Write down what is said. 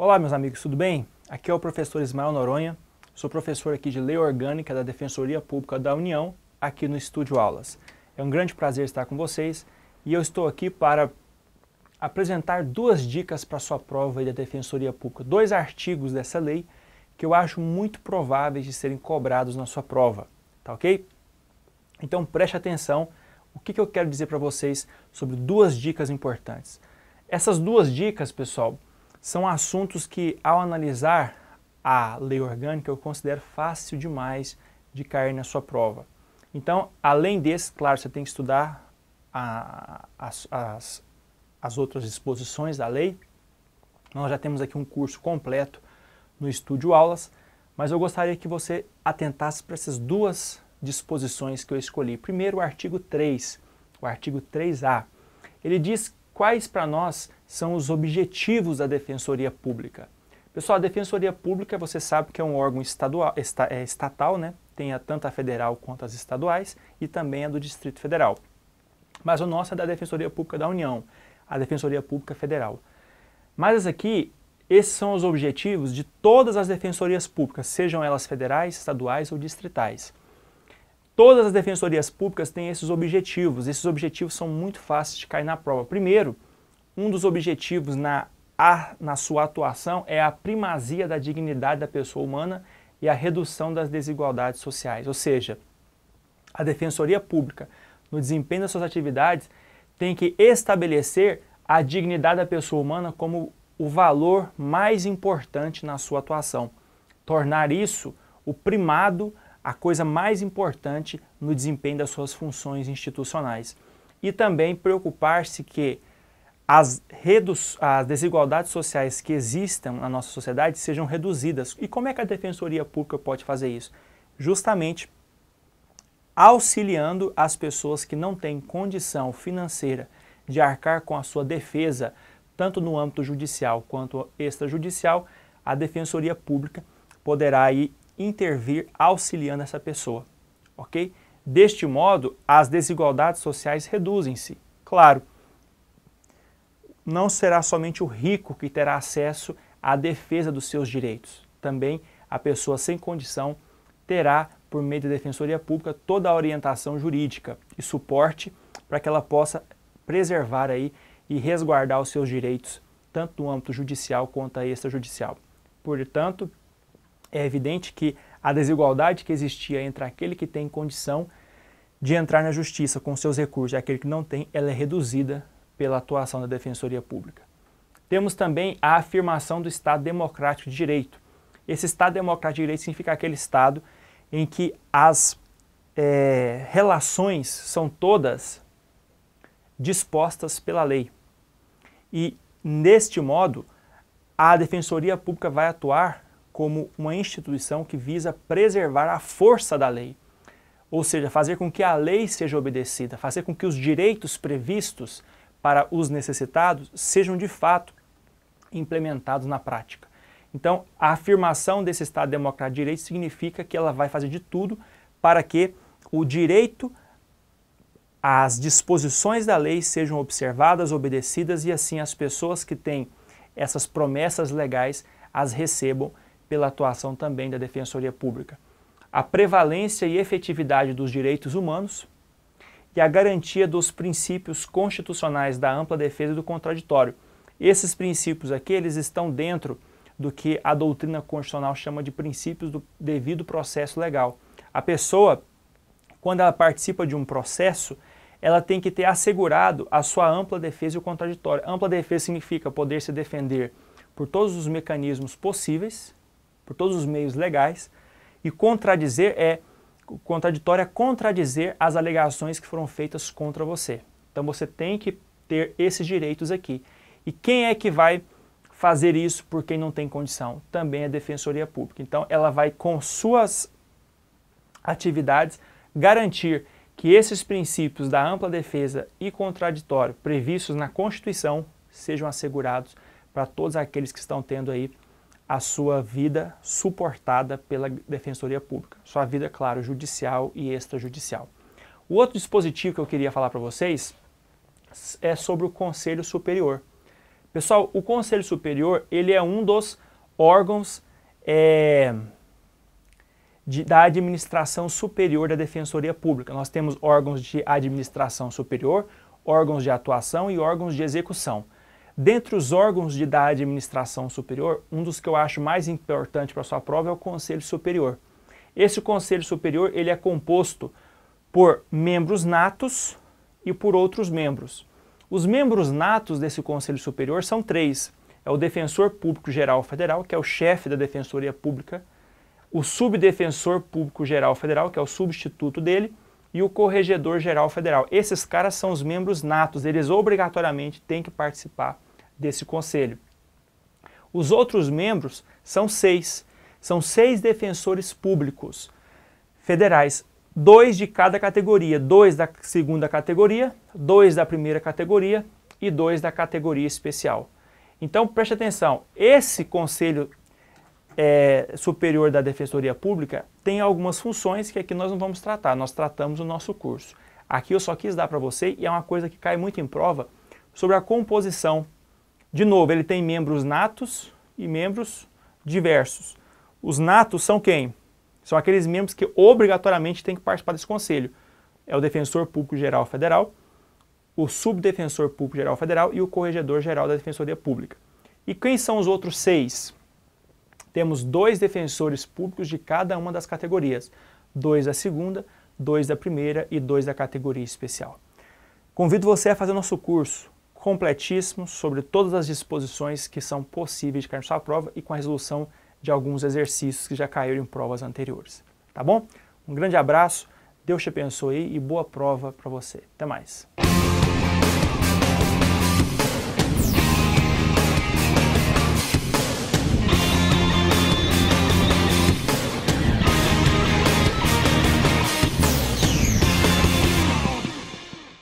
Olá, meus amigos, tudo bem? Aqui é o professor Ismael Noronha, sou professor aqui de Lei Orgânica da Defensoria Pública da União, aqui no Estúdio Aulas. É um grande prazer estar com vocês e eu estou aqui para apresentar duas dicas para a sua prova da Defensoria Pública, dois artigos dessa lei que eu acho muito prováveis de serem cobrados na sua prova, tá ok? Então preste atenção, o que eu quero dizer para vocês sobre duas dicas importantes. Essas duas dicas, pessoal, são assuntos que, ao analisar a lei orgânica, eu considero fácil demais de cair na sua prova. Então, além desse, claro, você tem que estudar as outras disposições da lei. Nós já temos aqui um curso completo no Estúdio Aulas, mas eu gostaria que você atentasse para essas duas disposições que eu escolhi. Primeiro, o artigo 3, o artigo 3A. Ele diz quais para nós são os objetivos da Defensoria Pública. Pessoal, a Defensoria Pública, você sabe que é um órgão estatal, né? Tem tanto a federal quanto as estaduais e também a do Distrito Federal. Mas o nosso é da Defensoria Pública da União, a Defensoria Pública Federal. Mas aqui, esses são os objetivos de todas as defensorias públicas, sejam elas federais, estaduais ou distritais. Todas as defensorias públicas têm esses objetivos são muito fáceis de cair na prova. Primeiro, um dos objetivos na sua atuação é a primazia da dignidade da pessoa humana e a redução das desigualdades sociais. Ou seja, a Defensoria Pública, no desempenho das suas atividades, tem que estabelecer a dignidade da pessoa humana como o valor mais importante na sua atuação. Tornar isso o primado, a coisa mais importante no desempenho das suas funções institucionais. E também preocupar-se que as desigualdades sociais que existam na nossa sociedade sejam reduzidas. E como é que a Defensoria Pública pode fazer isso? Justamente auxiliando as pessoas que não têm condição financeira de arcar com a sua defesa, tanto no âmbito judicial quanto extrajudicial, a Defensoria Pública poderá aí intervir auxiliando essa pessoa, ok? Deste modo, as desigualdades sociais reduzem-se. Claro, não será somente o rico que terá acesso à defesa dos seus direitos. Também a pessoa sem condição terá, por meio da Defensoria Pública, toda a orientação jurídica e suporte para que ela possa preservar aí e resguardar os seus direitos, tanto no âmbito judicial quanto extrajudicial. Portanto, é evidente que a desigualdade que existia entre aquele que tem condição de entrar na justiça com seus recursos e aquele que não tem, ela é reduzida pela atuação da Defensoria Pública. Temos também a afirmação do Estado Democrático de Direito. Esse Estado Democrático de Direito significa aquele Estado em que as relações são todas dispostas pela lei. E, neste modo, a Defensoria Pública vai atuar como uma instituição que visa preservar a força da lei, ou seja, fazer com que a lei seja obedecida, fazer com que os direitos previstos para os necessitados sejam de fato implementados na prática. Então, a afirmação desse Estado Democrático de Direito significa que ela vai fazer de tudo para que o direito, as disposições da lei sejam observadas, obedecidas e assim as pessoas que têm essas promessas legais as recebam pela atuação também da Defensoria Pública. A prevalência e efetividade dos direitos humanos e a garantia dos princípios constitucionais da ampla defesa e do contraditório. Esses princípios aqui, eles estão dentro do que a doutrina constitucional chama de princípios do devido processo legal. A pessoa, quando ela participa de um processo, ela tem que ter assegurado a sua ampla defesa e o contraditório. Ampla defesa significa poder se defender por todos os mecanismos possíveis, por todos os meios legais, e contraditório é contradizer as alegações que foram feitas contra você. Então você tem que ter esses direitos aqui. E quem é que vai fazer isso por quem não tem condição? Também a Defensoria Pública. Então ela vai, com suas atividades, garantir que esses princípios da ampla defesa e contraditório previstos na Constituição sejam assegurados para todos aqueles que estão tendo aí a sua vida suportada pela Defensoria Pública. Sua vida, claro, judicial e extrajudicial. O outro dispositivo que eu queria falar para vocês é sobre o Conselho Superior. Pessoal, o Conselho Superior, ele é um dos órgãos da administração superior da Defensoria Pública. Nós temos órgãos de administração superior, órgãos de atuação e órgãos de execução. Dentre os órgãos da administração superior, um dos que eu acho mais importante para a sua prova é o Conselho Superior. Esse Conselho Superior, ele é composto por membros natos e por outros membros. Os membros natos desse Conselho Superior são 3. É o Defensor Público Geral Federal, que é o chefe da Defensoria Pública, o Subdefensor Público Geral Federal, que é o substituto dele, e o Corregedor Geral Federal. Esses caras são os membros natos, eles obrigatoriamente têm que participar desse conselho. Os outros membros são 6. São 6 defensores públicos federais, 2 de cada categoria, 2 da segunda categoria, 2 da primeira categoria e 2 da categoria especial. Então, preste atenção, esse Conselho Superior da Defensoria Pública tem algumas funções que aqui nós não vamos tratar, nós tratamos no nosso curso. Aqui eu só quis dar para você, e é uma coisa que cai muito em prova, sobre a composição. De novo, ele tem membros natos e membros diversos. Os natos são quem? São aqueles membros que obrigatoriamente têm que participar desse conselho. É o Defensor Público Geral Federal, o Subdefensor Público Geral Federal e o Corregedor Geral da Defensoria Pública. E quem são os outros 6? Temos 2 defensores públicos de cada uma das categorias. 2 da segunda, 2 da primeira e 2 da categoria especial. Convido você a fazer nosso curso completíssimo sobre todas as disposições que são possíveis de cair na sua prova e com a resolução de alguns exercícios que já caíram em provas anteriores. Tá bom? Um grande abraço, Deus te abençoe e boa prova para você. Até mais.